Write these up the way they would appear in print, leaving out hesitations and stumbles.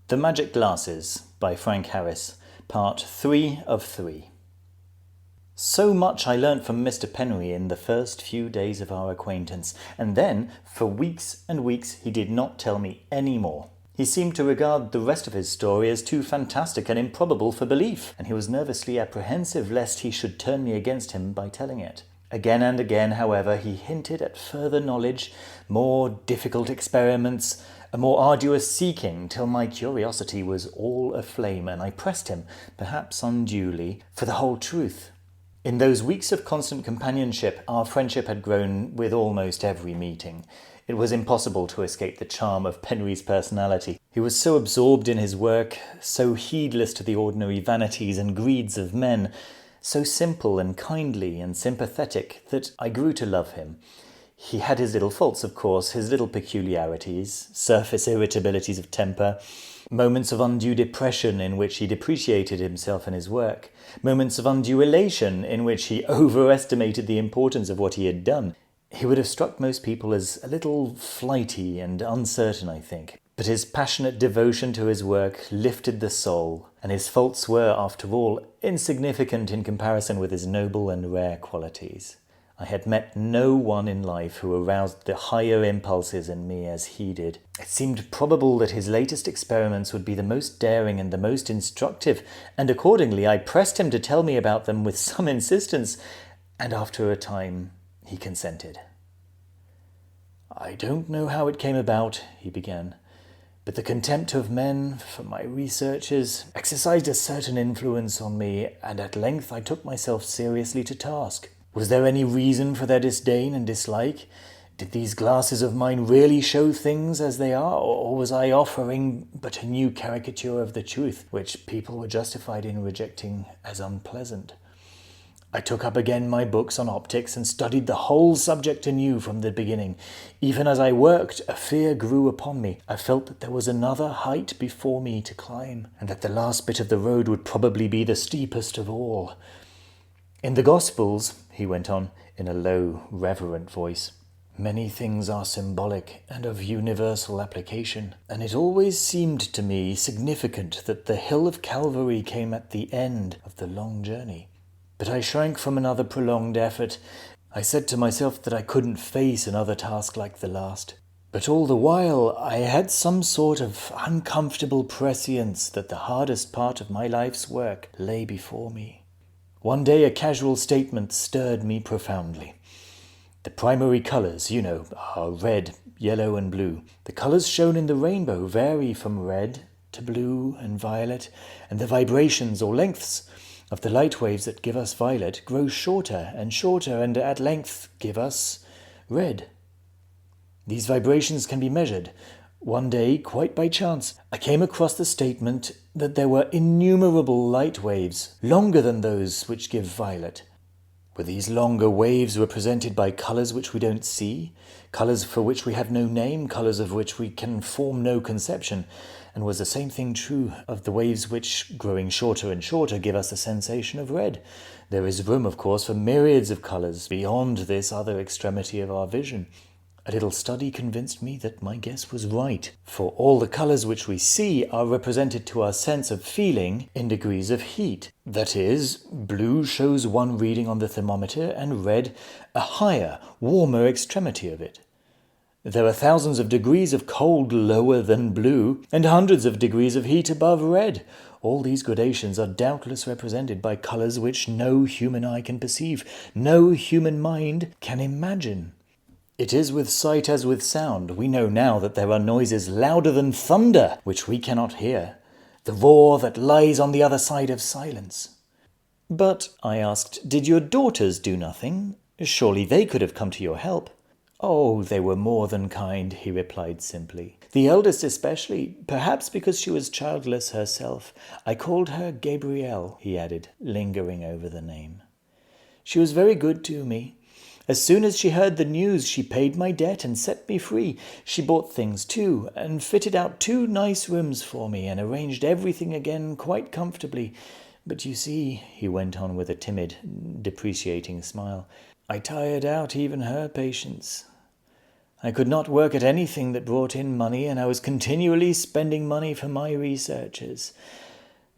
The Magic Glasses by Frank Harris, Part 3 of 3. So much I learnt from Mr. Penry in the first few days of our acquaintance, and then, for weeks and weeks, he did not tell me any more. He seemed to regard the rest of his story as too fantastic and improbable for belief, and he was nervously apprehensive lest he should turn me against him by telling it. Again and again, however, he hinted at further knowledge, more difficult experiments, a more arduous seeking, till my curiosity was all aflame, and I pressed him, perhaps unduly, for the whole truth. In those weeks of constant companionship, our friendship had grown with almost every meeting. It was impossible to escape the charm of Penry's personality. He was so absorbed in his work, so heedless to the ordinary vanities and greeds of men, so simple and kindly and sympathetic, that I grew to love him. He had his little faults, of course, his little peculiarities, surface irritabilities of temper, moments of undue depression in which he depreciated himself and his work, moments of undue elation in which he overestimated the importance of what he had done. He would have struck most people as a little flighty and uncertain, I think. But his passionate devotion to his work lifted the soul, and his faults were, after all, insignificant in comparison with his noble and rare qualities. I had met no one in life who aroused the higher impulses in me as he did. It seemed probable that his latest experiments would be the most daring and the most instructive, and accordingly I pressed him to tell me about them with some insistence, and after a time he consented. "I don't know how it came about," he began, "but the contempt of men for my researches exercised a certain influence on me, and at length I took myself seriously to task. Was there any reason for their disdain and dislike? Did these glasses of mine really show things as they are, or was I offering but a new caricature of the truth, which people were justified in rejecting as unpleasant? I took up again my books on optics and studied the whole subject anew from the beginning. Even as I worked, a fear grew upon me. I felt that there was another height before me to climb, and that the last bit of the road would probably be the steepest of all. In the Gospels," he went on, in a low, reverent voice, "many things are symbolic and of universal application, and it always seemed to me significant that the hill of Calvary came at the end of the long journey. But I shrank from another prolonged effort. I said to myself that I couldn't face another task like the last. But all the while I had some sort of uncomfortable prescience that the hardest part of my life's work lay before me. One day a casual statement stirred me profoundly. The primary colours, you know, are red, yellow and blue. The colours shown in the rainbow vary from red to blue and violet, and the vibrations or lengths of the light waves that give us violet grow shorter and at length give us red. These vibrations can be measured. One day, quite by chance, I came across the statement that there were innumerable light waves, longer than those which give violet. Were these longer waves represented by colours which we don't see, colours for which we have no name, colours of which we can form no conception? And was the same thing true of the waves which, growing shorter and shorter, give us the sensation of red? There is room, of course, for myriads of colours beyond this other extremity of our vision. A little study convinced me that my guess was right, for all the colours which we see are represented to our sense of feeling in degrees of heat. That is, blue shows one reading on the thermometer, and red a higher, warmer extremity of it. There are thousands of degrees of cold lower than blue, and hundreds of degrees of heat above red. All these gradations are doubtless represented by colours which no human eye can perceive, no human mind can imagine. It is with sight as with sound. We know now that there are noises louder than thunder which we cannot hear, the roar that lies on the other side of silence." "But," I asked, "did your daughters do nothing? Surely they could have come to your help." "Oh, they were more than kind," he replied simply. "The eldest especially, perhaps because she was childless herself. I called her Gabrielle," he added, lingering over the name. "She was very good to me. As soon as she heard the news, she paid my debt and set me free. She bought things too, and fitted out 2 nice rooms for me, and arranged everything again quite comfortably. But you see," he went on with a timid, depreciating smile, "I tired out even her patience. I could not work at anything that brought in money, and I was continually spending money for my researches.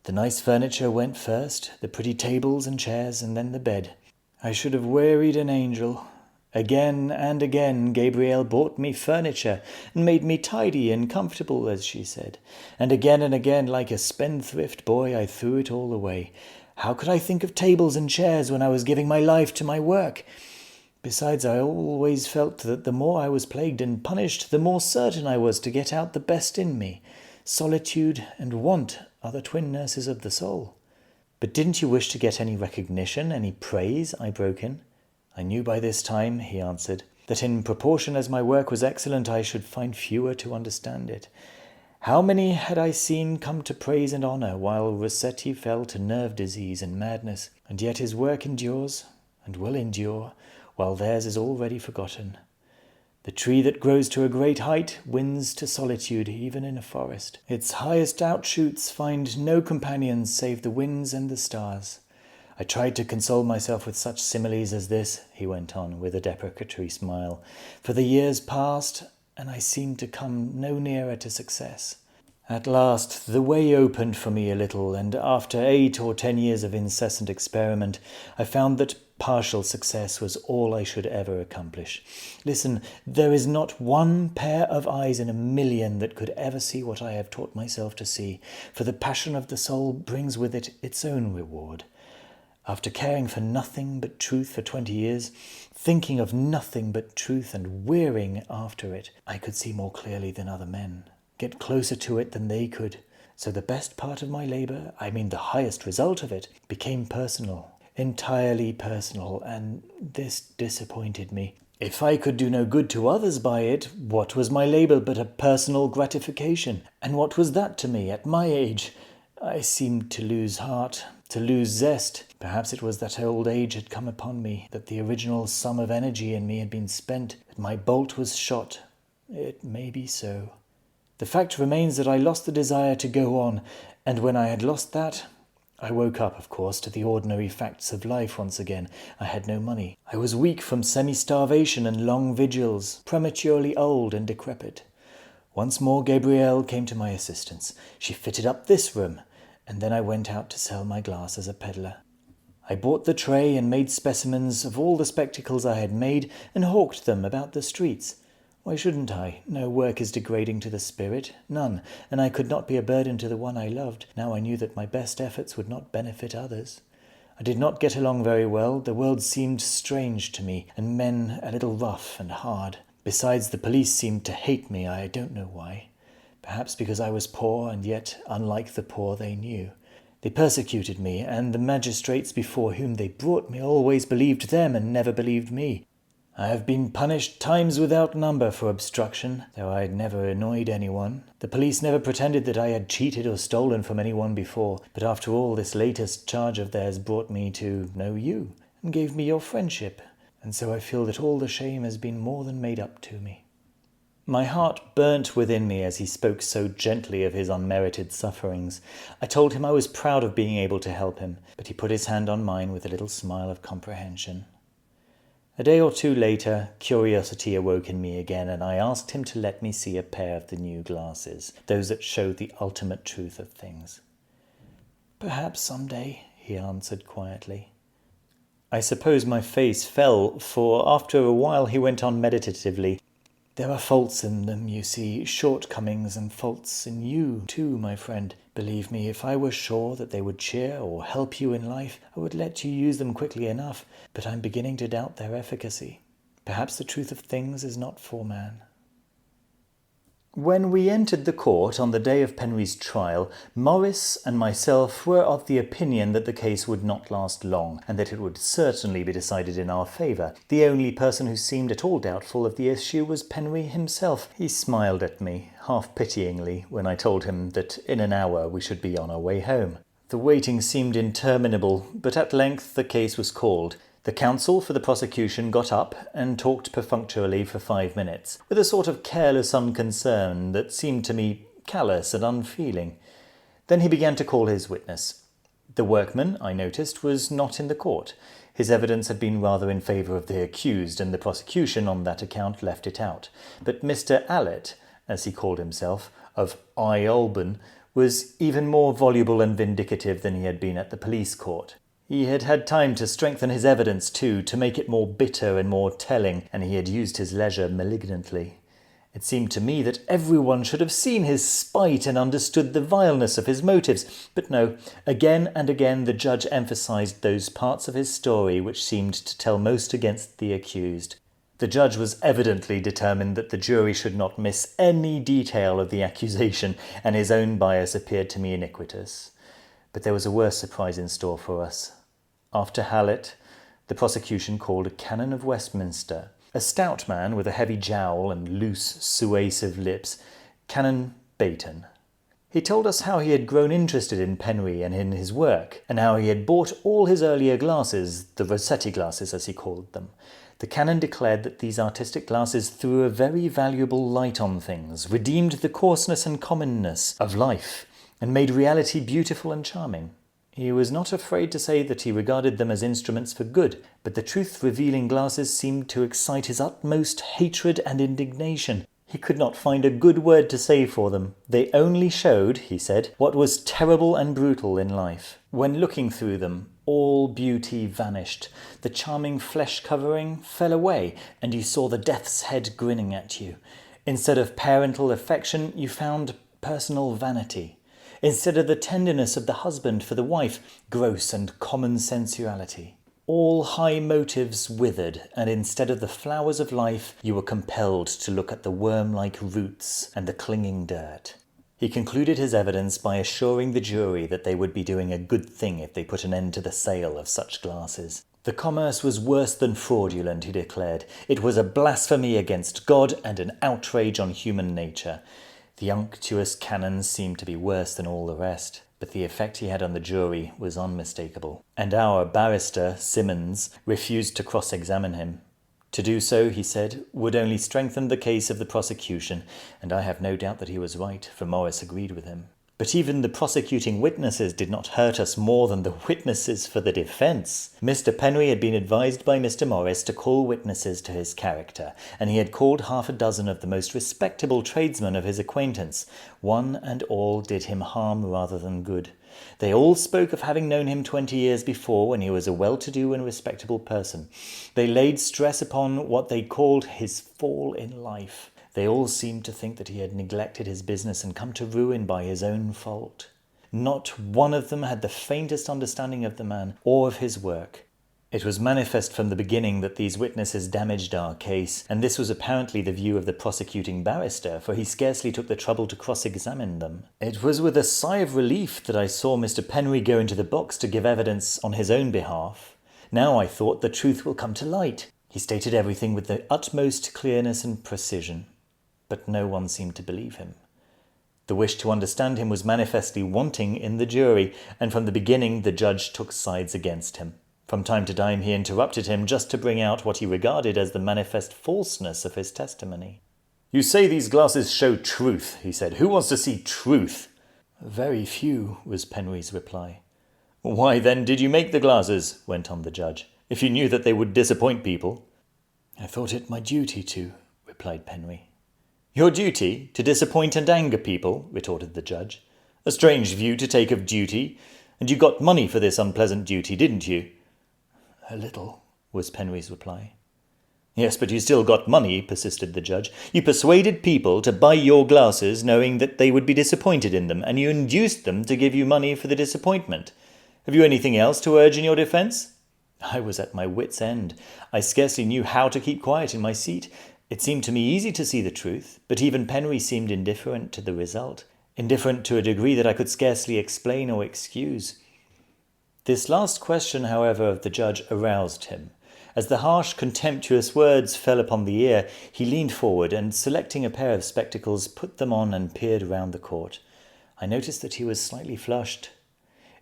The nice furniture went first, the pretty tables and chairs, and then the bed. I should have wearied an angel. Again and again Gabrielle bought me furniture and made me tidy and comfortable, as she said. And again, like a spendthrift boy, I threw it all away. How could I think of tables and chairs when I was giving my life to my work? Besides, I always felt that the more I was plagued and punished, the more certain I was to get out the best in me. Solitude and want are the twin nurses of the soul. But didn't you wish to get any recognition, any praise? I broke in. I knew by this time, he answered, that in proportion as my work was excellent, I should find fewer to understand it. How many had I seen come to praise and honour, while Rossetti fell to nerve disease and madness, and yet his work endures, and will endure, while theirs is already forgotten. The tree that grows to a great height wins to solitude, even in a forest. Its highest outshoots find no companions save the winds and the stars. I tried to console myself with such similes as this, he went on, with a deprecatory smile, for the years passed, and I seemed to come no nearer to success. At last the way opened for me a little, and after 8 or 10 years of incessant experiment, I found that partial success was all I should ever accomplish. Listen, there is not one pair of eyes in a million that could ever see what I have taught myself to see, for the passion of the soul brings with it its own reward. After caring for nothing but truth for 20 years, thinking of nothing but truth and wearying after it, I could see more clearly than other men, get closer to it than they could. So the best part of my labour, I mean the highest result of it, became personal, entirely personal, and this disappointed me. If I could do no good to others by it, what was my labour but a personal gratification? And what was that to me at my age? I seemed to lose heart, to lose zest. Perhaps it was that old age had come upon me, that the original sum of energy in me had been spent, that my bolt was shot. It may be so. The fact remains that I lost the desire to go on, and when I had lost that, I woke up, of course, to the ordinary facts of life once again. I had no money. I was weak from semi-starvation and long vigils, prematurely old and decrepit. Once more Gabrielle came to my assistance. She fitted up this room, and then I went out to sell my glass as a peddler. I bought the tray and made specimens of all the spectacles I had made and hawked them about the streets. Why shouldn't I? No work is degrading to the spirit, none, and I could not be a burden to the one I loved. Now I knew that my best efforts would not benefit others. I did not get along very well. The world seemed strange to me, and men a little rough and hard. Besides, the police seemed to hate me. I don't know why. Perhaps because I was poor, and yet unlike the poor they knew. They persecuted me, and the magistrates before whom they brought me always believed them and never believed me. I have been punished times without number for obstruction, though I had never annoyed anyone. The police never pretended that I had cheated or stolen from anyone before, but after all, this latest charge of theirs brought me to know you, and gave me your friendship, and so I feel that all the shame has been more than made up to me. My heart burnt within me as he spoke so gently of his unmerited sufferings. I told him I was proud of being able to help him, but he put his hand on mine with a little smile of comprehension. A day or two later, curiosity awoke in me again, and I asked him to let me see a pair of the new glasses, those that showed the ultimate truth of things. "Perhaps some day," he answered quietly. I suppose my face fell, for after a while he went on meditatively. "There are faults in them, you see, shortcomings, and faults in you, too, my friend. Believe me, if I were sure that they would cheer or help you in life, I would let you use them quickly enough, but I'm beginning to doubt their efficacy. Perhaps the truth of things is not for man." When we entered the court on the day of Penry's trial, Morris and myself were of the opinion that the case would not last long, and that it would certainly be decided in our favour. The only person who seemed at all doubtful of the issue was Penry himself. He smiled at me, half pityingly, when I told him that in an hour we should be on our way home. The waiting seemed interminable, but at length the case was called. The counsel for the prosecution got up and talked perfunctorily for 5 minutes, with a sort of careless unconcern that seemed to me callous and unfeeling. Then he began to call his witness. The workman, I noticed, was not in the court. His evidence had been rather in favour of the accused, and the prosecution on that account left it out. But Mr. Allett, as he called himself, of Olborn, was even more voluble and vindicative than he had been at the police court. He had had time to strengthen his evidence too, to make it more bitter and more telling, and he had used his leisure malignantly. It seemed to me that everyone should have seen his spite and understood the vileness of his motives. But no, again and again the judge emphasized those parts of his story which seemed to tell most against the accused. The judge was evidently determined that the jury should not miss any detail of the accusation, and his own bias appeared to me iniquitous. But there was a worse surprise in store for us. After Hallett, the prosecution called a canon of Westminster, a stout man with a heavy jowl and loose, suasive lips, Canon Bayton. He told us how he had grown interested in Penry and in his work, and how he had bought all his earlier glasses, the Rossetti glasses as he called them. The canon declared that these artistic glasses threw a very valuable light on things, redeemed the coarseness and commonness of life, and made reality beautiful and charming. He was not afraid to say that he regarded them as instruments for good, but the truth-revealing glasses seemed to excite his utmost hatred and indignation. He could not find a good word to say for them. They only showed, he said, what was terrible and brutal in life. When looking through them, all beauty vanished. The charming flesh covering fell away, and you saw the death's head grinning at you. Instead of parental affection, you found personal vanity. Instead of the tenderness of the husband for the wife, gross and common sensuality. All high motives withered, and instead of the flowers of life, you were compelled to look at the worm-like roots and the clinging dirt. He concluded his evidence by assuring the jury that they would be doing a good thing if they put an end to the sale of such glasses. The commerce was worse than fraudulent, he declared. It was a blasphemy against God and an outrage on human nature. The unctuous canon seemed to be worse than all the rest, but the effect he had on the jury was unmistakable. And our barrister, Simmons, refused to cross-examine him. To do so, he said, would only strengthen the case of the prosecution, and I have no doubt that he was right, for Morris agreed with him. But even the prosecuting witnesses did not hurt us more than the witnesses for the defence. Mr. Penry had been advised by Mr. Morris to call witnesses to his character, and he had called 6 of the most respectable tradesmen of his acquaintance. One and all did him harm rather than good. They all spoke of having known him 20 years before, when he was a well-to-do and respectable person. They laid stress upon what they called his fall in life. They all seemed to think that he had neglected his business and come to ruin by his own fault. Not one of them had the faintest understanding of the man or of his work. It was manifest from the beginning that these witnesses damaged our case, and this was apparently the view of the prosecuting barrister, for he scarcely took the trouble to cross-examine them. It was with a sigh of relief that I saw Mr. Penry go into the box to give evidence on his own behalf. Now I thought the truth will come to light. He stated everything with the utmost clearness and precision. But no one seemed to believe him. The wish to understand him was manifestly wanting in the jury, and from the beginning the judge took sides against him. From time to time he interrupted him just to bring out what he regarded as the manifest falseness of his testimony. "You say these glasses show truth," he said. "Who wants to see truth?" "Very few," was Penry's reply. "Why then did you make the glasses?" went on the judge, "if you knew that they would disappoint people?" "I thought it my duty to," replied Penry. "Your duty? To disappoint and anger people?" retorted the judge. "A strange view to take of duty. And you got money for this unpleasant duty, didn't you?" "A little," was Penry's reply. "Yes, but you still got money," persisted the judge. "You persuaded people to buy your glasses knowing that they would be disappointed in them, and you induced them to give you money for the disappointment. Have you anything else to urge in your defence?" I was at my wits' end. I scarcely knew how to keep quiet in my seat. It seemed to me easy to see the truth, but even Penry seemed indifferent to the result, indifferent to a degree that I could scarcely explain or excuse. This last question, however, of the judge aroused him. As the harsh, contemptuous words fell upon the ear, he leaned forward and, selecting a pair of spectacles, put them on and peered round the court. I noticed that he was slightly flushed.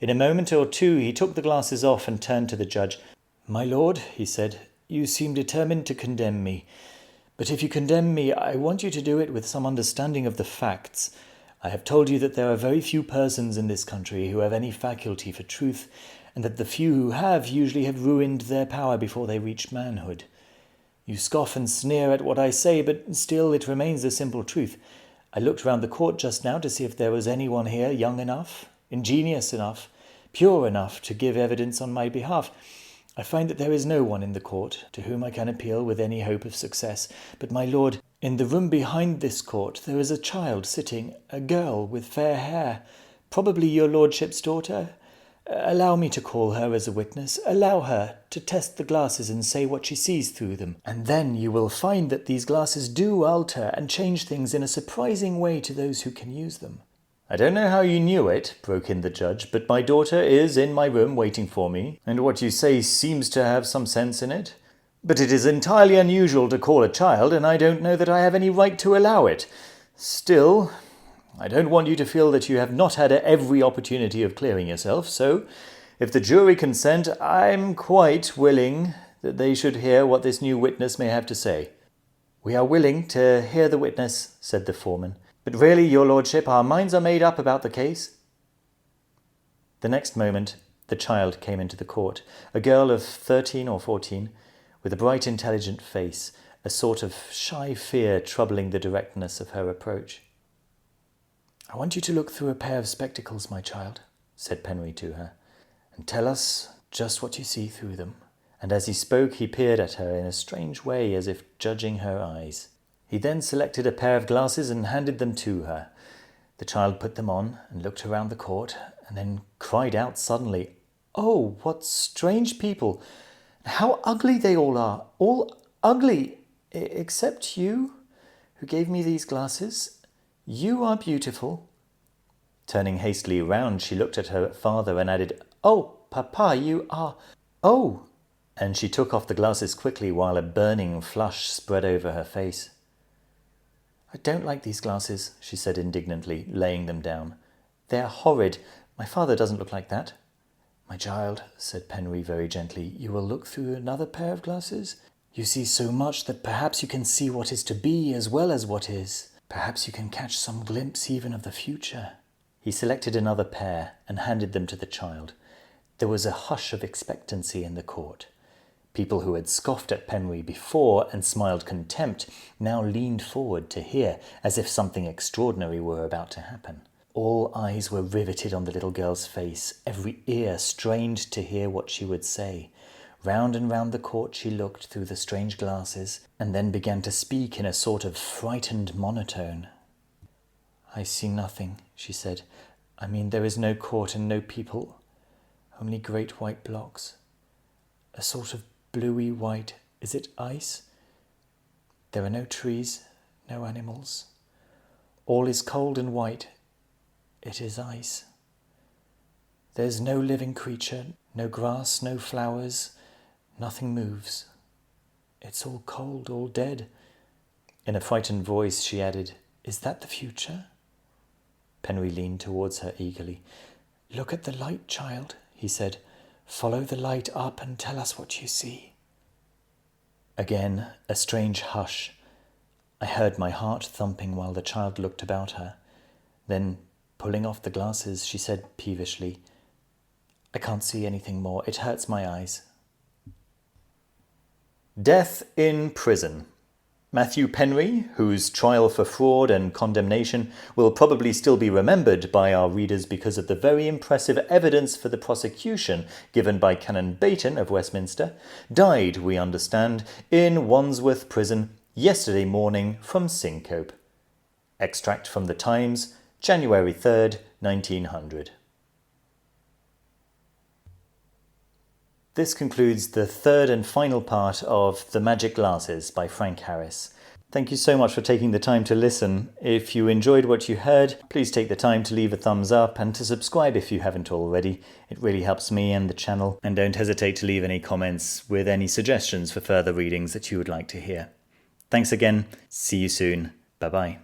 In a moment or two he took the glasses off and turned to the judge. "My lord," he said, "you seem determined to condemn me. But if you condemn me, I want you to do it with some understanding of the facts. I have told you that there are very few persons in this country who have any faculty for truth, and that the few who have usually have ruined their power before they reach manhood. You scoff and sneer at what I say, but still it remains a simple truth. I looked round the court just now to see if there was anyone here young enough, ingenious enough, pure enough to give evidence on my behalf. I find that there is no one in the court to whom I can appeal with any hope of success. But, my lord, in the room behind this court there is a child sitting, a girl with fair hair, probably your lordship's daughter. Allow me to call her as a witness. Allow her to test the glasses and say what she sees through them. And then you will find that these glasses do alter and change things in a surprising way to those who can use them. I don't know how you knew it, broke in the judge, but my daughter is in my room waiting for me, and what you say seems to have some sense in it. But it is entirely unusual to call a child, and I don't know that I have any right to allow it. Still, I don't want you to feel that you have not had every opportunity of clearing yourself, so if the jury consent, I'm quite willing that they should hear what this new witness may have to say. We are willing to hear the witness, said the foreman. But really, your lordship, our minds are made up about the case. The next moment, the child came into the court, a girl of 13 or 14, with a bright, intelligent face, a sort of shy fear troubling the directness of her approach. I want you to look through a pair of spectacles, my child, said Penry to her, and tell us just what you see through them. And as he spoke, he peered at her in a strange way, as if judging her eyes. He then selected a pair of glasses and handed them to her. The child put them on and looked around the court, and then cried out suddenly, "Oh, what strange people! How ugly they all are! All ugly, except you, who gave me these glasses. You are beautiful." Turning hastily round, she looked at her father and added, "Oh, Papa, you are... Oh!" And she took off the glasses quickly while a burning flush spread over her face. "I don't like these glasses," she said indignantly, laying them down. "They are horrid. My father doesn't look like that." "My child," said Penry very gently, "you will look through another pair of glasses. You see so much that perhaps you can see what is to be as well as what is. Perhaps you can catch some glimpse even of the future." He selected another pair and handed them to the child. There was a hush of expectancy in the court. People who had scoffed at Penry before and smiled contempt now leaned forward to hear, as if something extraordinary were about to happen. All eyes were riveted on the little girl's face, every ear strained to hear what she would say. Round and round the court she looked through the strange glasses, and then began to speak in a sort of frightened monotone. "I see nothing," she said. "I mean, there is no court and no people, only great white blocks. A sort of bluey white. Is it ice? There are no trees, no animals. All is cold and white. It is ice. There's no living creature, no grass, no flowers. Nothing moves. It's all cold, all dead." In a frightened voice she added, "Is that the future?" Penry leaned towards her eagerly. "Look at the light, child," he said. "Follow the light up and tell us what you see." Again, a strange hush. I heard my heart thumping while the child looked about her. Then, pulling off the glasses, she said peevishly, "I can't see anything more. It hurts my eyes." Death in prison. Matthew Penry, whose trial for fraud and condemnation will probably still be remembered by our readers because of the very impressive evidence for the prosecution given by Canon Bayton of Westminster, died, we understand, in Wandsworth Prison yesterday morning from syncope. Extract from the Times, January 3rd, 1900. This concludes the third and final part of The Magic Glasses by Frank Harris. Thank you so much for taking the time to listen. If you enjoyed what you heard, please take the time to leave a thumbs up and to subscribe if you haven't already. It really helps me and the channel. And don't hesitate to leave any comments with any suggestions for further readings that you would like to hear. Thanks again. See you soon. Bye-bye.